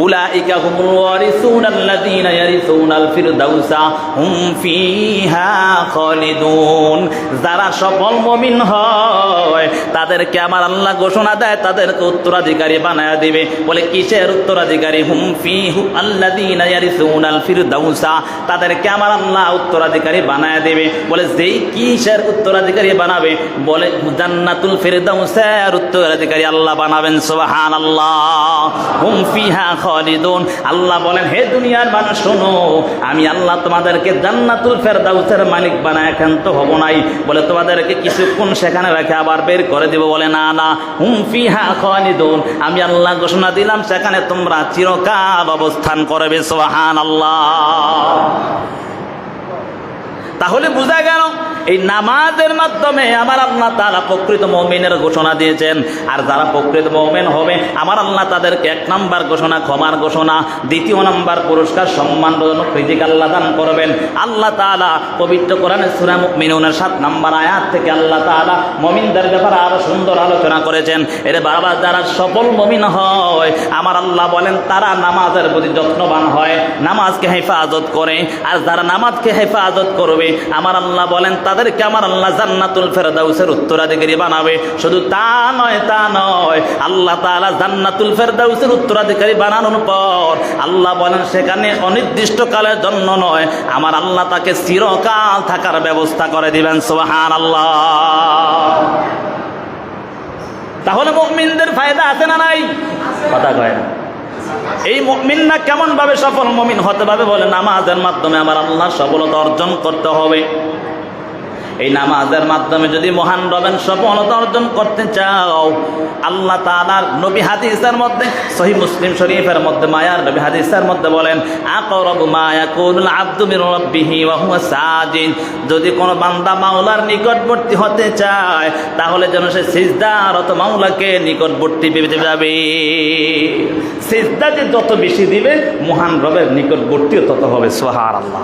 উলাইকা হুমুল ওয়ারিসুনাল্লাযীনা ইয়ারিসুনাল ফিরদাউসা হুম ফিহা খালিদুন, যারা সফল মুমিন হয় তাদেরকে আমার আল্লাহ ঘোষণা দেয় তাদেরকে উত্তরাধিকারী বানায়া দিবে। বলে কিসের উত্তরাধিকারী? হুম ফিহু আল্লাযীনা ইয়ারিসুনাল ফিরদাউসা, তাদেরকে আমার আল্লাহ উত্তরাধিকারী বানায়া দিবে। বলে যেই কিসের উত্তরাধিকারী বানাবে? বলে জান্নাতুল ফিরদাউসের উত্তরাধিকারী আল্লাহ বানাবেন। সুবহানাল্লাহ। হুম ফিহা খালিদুন। আল্লাহ বলেন হে দুনিয়ার মানুষ শোনো, আমি আল্লাহ তোমাদেরকে জান্নাতুল ফেরদাউসের মালিক বানায় ক্ষান্ত হব নাই। বলে তোমাদেরকে কিছুক্ষণ সেখানে রেখে আবার বের করে দিব? বলে না না, হুম ফিহা খালিদুন, আমি আল্লাহ ঘোষণা দিলাম সেখানে তোমরা চিরকাল অবস্থান করবে। সুবহানাল্লাহ। তাহলে বোঝা গেল এই নামাজের মাধ্যমে আমার আল্লাহ তাআলা প্রকৃত মুমিনের ঘোষণা দিয়েছেন। আর যারা প্রকৃত মুমিন হবে আমার আল্লাহ তাদেরকে 1 নাম্বার ঘোষণা ক্ষমার ঘোষণা, 2 নাম্বার পুরস্কার সম্মানজনক রিজিক আল্লাহ দান করবেন। আল্লাহ তাআলা পবিত্র কোরআনে সূরা মুমিনুনের 7 নাম্বার আয়াত থেকে আল্লাহ তাআলা মুমিনদের ব্যাপারে আরো সুন্দর আলোচনা করেছেন। এর বাবা যারা সফল মুমিন হয় আমার আল্লাহ বলেন তারা নামাজের প্রতি যত্নবান হয়, নামাজকে হেফাজত করে। আর যারা নামাজকে হেফাজত করবে আমার আল্লাহ বলেন তাদেরকে আমার আল্লাহ জান্নাতুল ফেরদাউসের উত্তরাধিকারী বানাবে। শুধু তা নয় আল্লাহ তাআলা জান্নাতুল ফেরদাউসের উত্তরাধিকারী বানানোর পর আল্লাহ বলেন সেখানে অনির্দিষ্ট কালের জন্য নয়, আমার আল্লাহ তাকে চিরকাল থাকার ব্যবস্থা করে দিবেন। সুবহানাল্লাহ। তাহলে মুমিনদের ফায়দা আছে না নাই? কথা কয় না। এই মুমিনরা কেমন ভাবে সফল মুমিন হতে পারবে? বলে নামাজের মাধ্যমে আমার আল্লাহ সফলতা অর্জন করতে হবে। এই নামাজের মাধ্যমে যদি মহান রবের সফলতা অর্জন করতে চাও, আল্লাহ তাআলার নবী হাদিসের মধ্যে সহিহ মুসলিম শরীফের মধ্যে মায়ার নবী হাদিসের মধ্যে বলেন, আকরাবু মা ইয়াকুনুল আবদু মির রাব্বিহি ওয়া হুয়া সাজিদ। যদি কোনো বান্দা মাওলার নিকটবর্তী হতে চায় তাহলে যেন সে সিজদারত মাওলাকে নিকটবর্তী পেতে যাবে। সিজদা যে যত বেশি দিবে মহান রবের নিকটবর্তীও তত হবে। সুবহানাল্লাহ।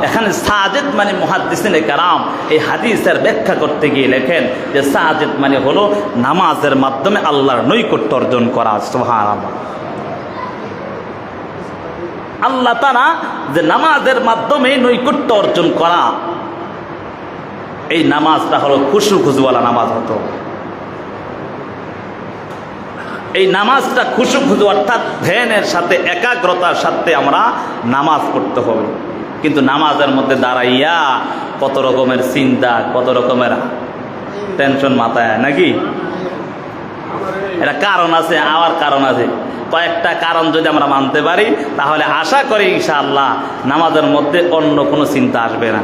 এখানে সাজিদ মানে মুহাদ্দিসিনে কেরাম এই হাদিসের ব্যাখ্যা করতে গিয়ে লেখেন যে সাজিদ মানে হলো নামাজের মাধ্যমে আল্লাহর নৈকট্য অর্জন করা। সুবহানাল্লাহ। আল্লাহ তাআলা যে নামাজের মাধ্যমে নৈকট্য অর্জন করা, এই নামাজটা হলো খুশু খুজুওয়ালা নামাজ হতো। এই নামাজটা খুশু খুজু অর্থাৎ ধ্যানের সাথে একাগ্রতার সাথে আমরা নামাজ পড়তে হবে। কিন্তু নামাজের মধ্যে দাঁড়াইয়া কত রকমের চিন্তা, কত রকমের টেনশন মাথায়, নাকি? এটা কারণ আছে, আবার কারণ আছে। কয়েকটা কারণ যদি আমরা মানতে পারি তাহলে আশা করি ইনশাআল্লাহ নামাজের মধ্যে অন্য কোনো চিন্তা আসবে না।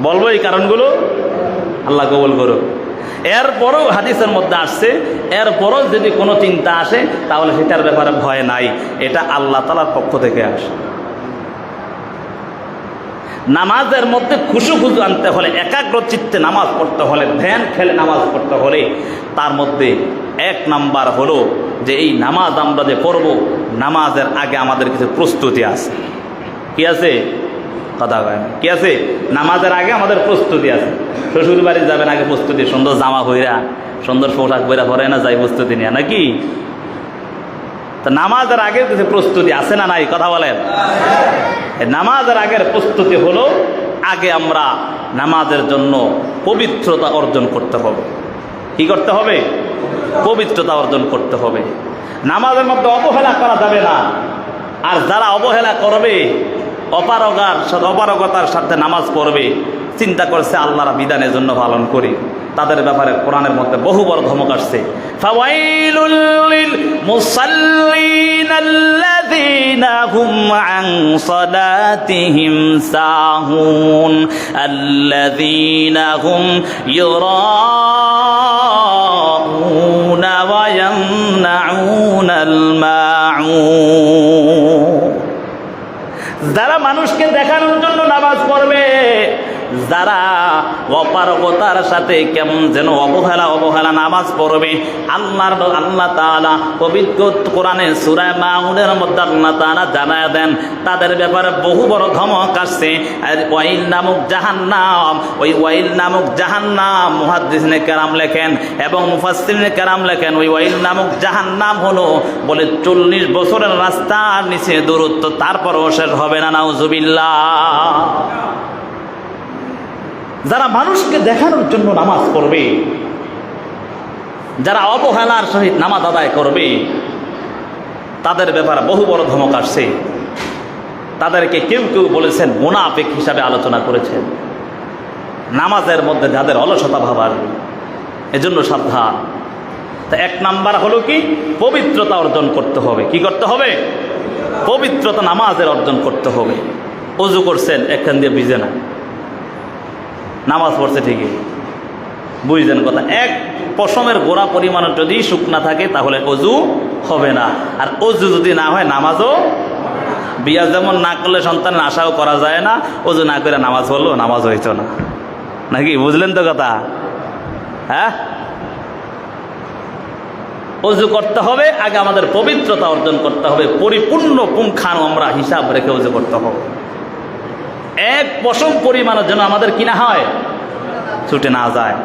বলবো এই কারণগুলো, আল্লাহ কবুল করুক। এরপরও হাদিসের মধ্যে আসছে, এরপরও যদি কোনো চিন্তা আসে তাহলে সেটার ব্যাপারে ভয় নাই, এটা আল্লাহ তাআলার পক্ষ থেকে আসে। নামাজের মধ্যে খুশু খুশু আনতে হলে, একাগ্র চিত্তে নামাজ পড়তে হলে, ধ্যান খেলে নামাজ পড়তে হলে তার মধ্যে এক নাম্বার হলো যে এই নামাজ আমরা যে পড়ব, নামাজের আগে আমাদের কিছু প্রস্তুতি আছে। কি আছে? কথা হয় না। কি আছে? নামাজের আগে আমাদের প্রস্তুতি আছে। শ্বশুর বাড়ি যাবেন আগে প্রস্তুতি, সুন্দর জামা হইরা, সুন্দর পোশাক বইরা পরে না যাই প্রস্তুতি নিয়ে, নাকি? তা নামাজের আগে কিছু প্রস্তুতি আছে না নাই? কথা বলেন। নামাজের আগের প্রস্তুতি হলো আগে আমরা নামাজের জন্য পবিত্রতা অর্জন করতে হবে। কি করতে হবে? পবিত্রতা অর্জন করতে হবে। নামাজের মধ্যে অবহেলা করা যাবে না। আর যারা অবহেলা করবে, অপারগতার সাথে নামাজ পড়বে, চিন্তা করছে আল্লাহর বিধানের জন্য পালন করি, তাদের ব্যাপারে কোরআনের মধ্যে বহু বড় ধমক আসছে। ফাওয়াইলুল লিল মুসাল্লিন আল্লাযীনা হুম আন সালাতিহিম সাহুন আল্লাযীনা হুম ইউরাউনা ওয়া ইয়ামনাউনাল মাউন। যারা মানুষকে দেখানোর জন্য নামাজ পড়বে, যারা অপারগতার সাথে কেমন যেন অবহেলা নামাজ পড়বে, আল্লাহ তাআলা পবিত্র কোরআনে সূরা মাউনের মধ্যে আল্লাহ তাআলা জানায় দেন তাদের ব্যাপারে বহু বড় ধমক আসছে। আর ওয়াইল নামক জাহান্নাম, ওই ওয়াইল নামক জাহান্নাম মুহাদ্দিসিনে কেরাম লেখেন এবং মুফাসসিরিনে কেরাম লেখেন, ওই ওয়াইল নামক জাহান্নাম হলো বলে 40 বছরের রাস্তার নিচে দূরত্ব, তারপরও শেষ হবে না। নাউজুবিল্লাহ। যারা মানুষকে দেখানোর জন্য নামাজ পড়বে, যারা অবহেলার সহিত নামাজ আদায় করবে, তাদের ব্যাপারে বহু বড় ধমক আসছে। তাদেরকে কেউ কেউ বলেছেন মুনাফিক হিসাবে আলোচনা করেছেন। নামাজের মধ্যে যাদের অলসতা ভাব আসবে, এজন্য সাবধান। তা এক নাম্বার হলো কি? পবিত্রতা অর্জন করতে হবে। কি করতে হবে? পবিত্রতা নামাজের অর্জন করতে হবে। ওযু করছেন, একখান দিয়ে ভিজে না, নামাজ পড়ছে ঠিকই, বুঝলেন কথা? এক পশমের গোড়া পরিমাণ যদি শুকনা থাকে তাহলে অজু হবে না। আর অজু যদি না হয় নামাজও, বিয়া যেমন না করলে সন্তানের আশাও করা যায় না, অজু না করে নামাজ পড়লো নামাজ হইতো না, নাকি? বুঝলেন তো কথা? হ্যাঁ, অজু করতে হবে আগে, আমাদের পবিত্রতা অর্জন করতে হবে, পরিপূর্ণ পুঙ্খানু আমরা হিসাব রেখে অজু করতে হবে। এক পশম পরিমাণের জন্য আমাদের কিনা হয়, ছুটে না যায়।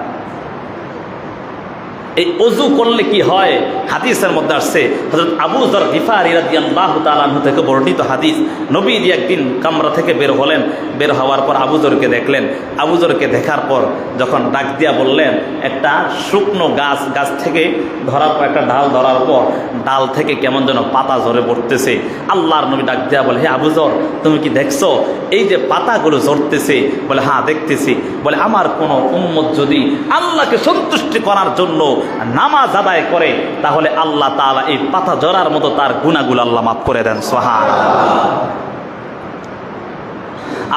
এই অজু করলে কি হয়? হাদিসের মধ্যে আসছে, হযরত আবু যর গিফারী রাদিয়াল্লাহু তাআলা আনহু থেকে বর্ণিত হাদিস। নবীজি একদিন কামরা থেকে বের হলেন, বের হওয়ার পর আবু যরকে দেখলেন। আবু যরকে দেখার পর যখন ডাক দিয়া বললেন, একটা শুকনো গাছ থেকে ধরার পর, একটা ডাল ধরার পর ডাল থেকে কেমন যেন পাতা ঝরে পড়তেছে। আল্লাহর নবী ডাক দিয়া বলে, হে আবু যর, তুমি কি দেখছো এই যে পাতাগুলো ঝরতেছে? বলে, হ্যাঁ দেখতেছি। বলে, আমার কোনো উম্মত যদি আল্লাহকে সন্তুষ্টি করার জন্য নামাজ আদায় করে তাহলে আল্লাহ তাআলা এই পাতা ঝরার মতো তার গুনাহগুলো আল্লাহ মাফ করে দেন। সুবহানাল্লাহ।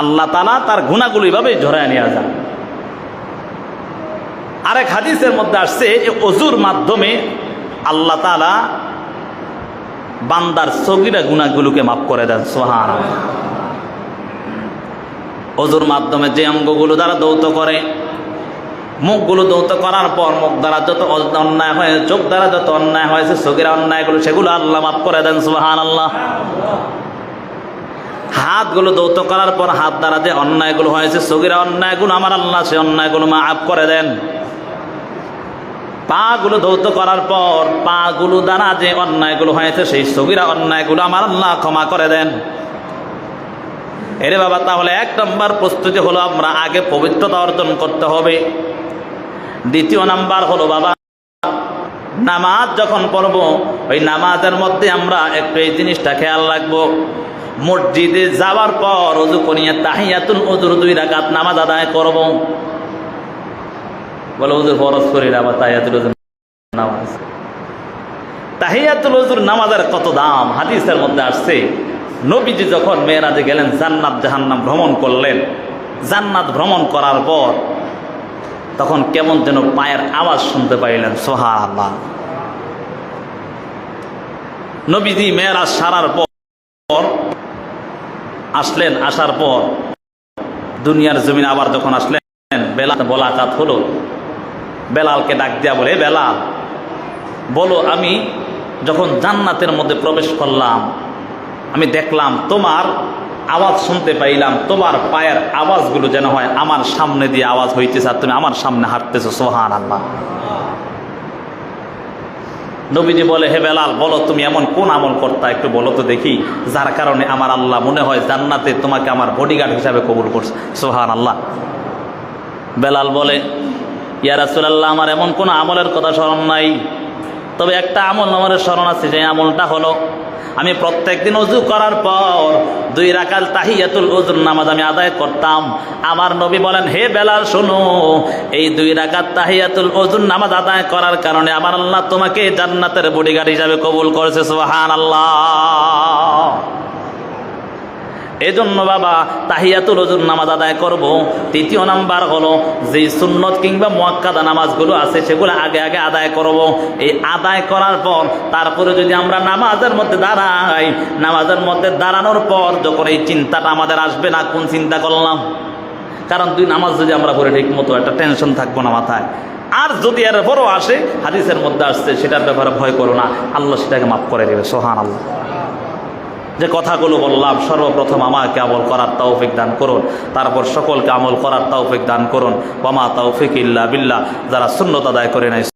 আল্লাহ তাআলা তার গুনাহগুলো এইভাবে ঝরায় নিয়ে যান। আরেক হাদিসের মধ্যে আসছে এই অজুর মাধ্যমে আল্লাহ তাআলা বান্দার সগীরা গুনাহগুলোকে মাফ করে দেন। সুবহানাল্লাহ। অজুর মাধ্যমে যে অঙ্গগুলো দ্বারা দৌত করে, মুখগুলো দৌত করার পর মুখ দ্বারা যত অন্যায় হয়, চোখ দ্বারা যত অন্যায় হয়েছে, সগীরা অন্যায়গুলো সেগুলো আল্লাহ মাফ করে দেন। সুবহানাল্লাহ। হাতগুলো দৌত করার পর হাত দ্বারা যে অন্যায়গুলো হয়েছে, সগীরা অন্যায়গুলো আমার আল্লাহ সে অন্যায়গুলো মাফ করে দেন। পাগুলো ধৌত করার পর পাগুলো দ্বারা যে অন্যায়গুলো হয়েছে সেই সগীরা অন্যায়গুলো আমার আল্লাহ ক্ষমা করে দেন। এরে বাবা, তাহলে 1 নম্বর প্রস্তুতি হলো আমরা আগে পবিত্রতা অর্জন করতে হবে। দ্বিতীয় নাম্বার হলো বাবা, নামাজ যখন পড়ব ওই নামাজের মধ্যে আমরা একটু এই জিনিসটা খেয়াল রাখবো। মসজিদে যাওয়ার পর ওযু করিয়ে তাহিয়াতুল ওযুর 2 রাকাত নামাজ আদায় করব। বলে ওযুর ফরজ করি না, বা তাহিয়াতুল ওযুর নামাজ। তাহিয়াতুল ওযুর নামাজের কত দাম! হাদিসের মধ্যে আসছে নবীজি যখন মেরাজে গেলেন, জান্নাত জাহান্নাম ভ্রমণ করলেন, জান্নাত ভ্রমণ করার পর তখন কেমন যেন পায়ের আওয়াজ শুনতে পাইলেন। সুবহানাল্লাহ। নবীজি মেরাজ সারার পর আসলেন, আসার পর দুনিয়ার জমিনে আবার যখন আসলেন, বেলাল মোলাকাত হলো। বেলালকে ডাক দিয়া বলে, বেলাল বলো, আমি যখন জান্নাতের মধ্যে প্রবেশ করলাম আমি দেখলাম তোমার আওয়াজ শুনতে পাইলাম, তোমার পায়ের আওয়াজগুলো যেন হয় আমার সামনে দিয়ে আওয়াজ হইতেছে আর তুমি আমার সামনে হাঁটতেছো। সুবহানাল্লাহ। নবীজি বলে, হে বেলাল বলো তুমি এমন কোন আমল করতা, একটু বলো তো দেখি, যার কারণে আমার আল্লাহ মনে হয় জান্নাতে তোমাকে আমার বডিগার্ড হিসাবে কবুল করছে। সুবহানাল্লাহ। বেলাল বলে, ইয়া রাসূলুল্লাহ, আমার এমন কোন আমলের কথা স্মরণ নাই, তবে একটা আমল আমার স্মরণ আছে। যে আমলটা হলো, আমি প্রত্যেকদিন ওযু করার পর 2 রাকাত তাহিয়াতুল ওযুর নামাজ আমি আদায় করতাম। আমার নবী বলেন, হে বেলাল শোনো, এই 2 রাকাত তাহিয়াতুল ওযুর নামাজ আদায় করার কারণে আমার আল্লাহ তোমাকে জান্নাতের বডিগার্ড হিসাবে কবুল করেছে। সুবহানাল্লাহ। এজন্য বাবা তাহিয়াতুল ওযুর নামাজ আদায় করব। তৃতীয় নাম্বার হলো, যে সুন্নত কিংবা মুআক্কাদা নামাজগুলো আছে সেগুলো আগে আগে আদায় করব। এই আদায় করার পর তারপরে যদি আমরা নামাজের মধ্যে দাঁড়াই, নামাজের মধ্যে দাঁড়ানোর পর যখন এই চিন্তাটা আমাদের আসবে না, কোন চিন্তা করলাম, কারণ 2 নামাজ যদি আমরা পড়ে ঠিক মতো একটা টেনশন থাকবো না মাথায়। আর যদি এর বড় আসে, হাদিসের মধ্যে আসছে, সেটার ব্যাপারে ভয় করো না, আল্লাহ সেটাকে মাফ করে দেবে। সুবহানাল্লাহ। যে কথাগুলো বললাম, সর্বপ্রথম আমাকে আমল করার তৌফিক দান করুন, তারপর সকলকে আমল করার তৌফিক দান করুন। ওয়া মা তাওফিক ইল্লা বিল্লাহ। যারা সুন্নাত আদায় করে নাই